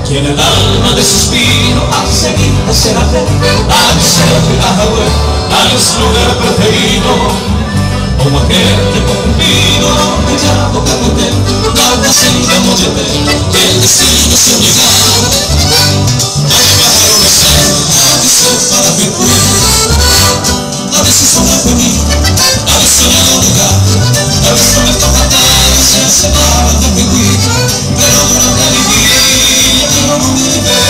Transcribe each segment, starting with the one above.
Tiene el alma de suspiro a seguir de ser a ver, a ser a Hawái, a su lugar preferido, como aquel que convido, me llamo Capote, nada se llama Mollete, que el destino se ha llegado, a llevar a besar, a veces para vivir, a veces para venir, a veces a llegar, a veces me toca dar, se va a vivir, pero durante mi vida, no vive,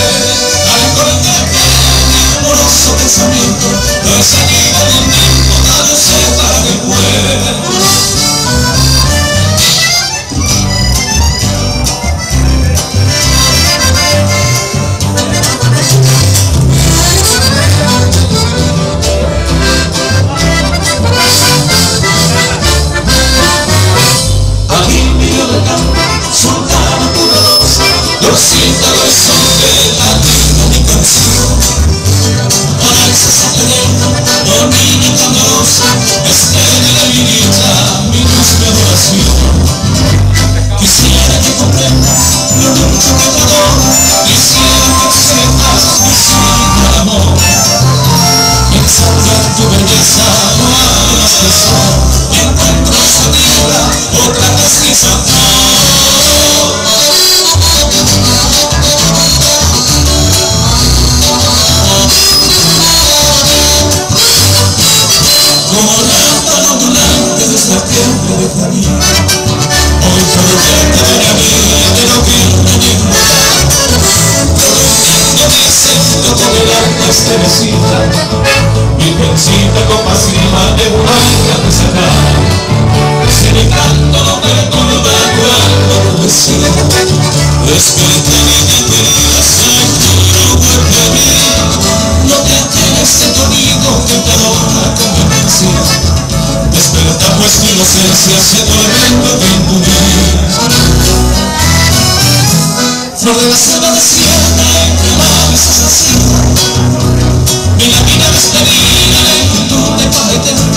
al encontrarte mi amoroso pensamiento, no he salido del tiempo, nadie sé para qué puede. Aquí en medio del campo, sultana pudorosa, yo siento el son de la vida de mi canción. Ahora esa satanera, oh niña candorosa, estrella de mi dicha, mi luz, mi adoración. Quisiera que comprendas lo mucho que te adoro, quisiera que sepas mi simple amor. Pensando en tu belleza, no hay más que sol, encuentro en su tierra otra castiza flor. Como lámpara ondulante de septiembre de Javier, hoy puedo verte de la vida de lo que no llegó. Todo el mundo dice, lo con el alma estremecida, virgencita compasiva de una hija de sacar, celebrando lo que tu lugar cuando lo decía. Despierta niña querida, seguro vuelve a mí, no te alejes de tu amigo que te adora con vehemencia. Desperta pues tu inocencia, se tormento de impunir. Flor de la selva desierta, entre mares asesinas, mi lápida despedida, la inquietud de paz eterna.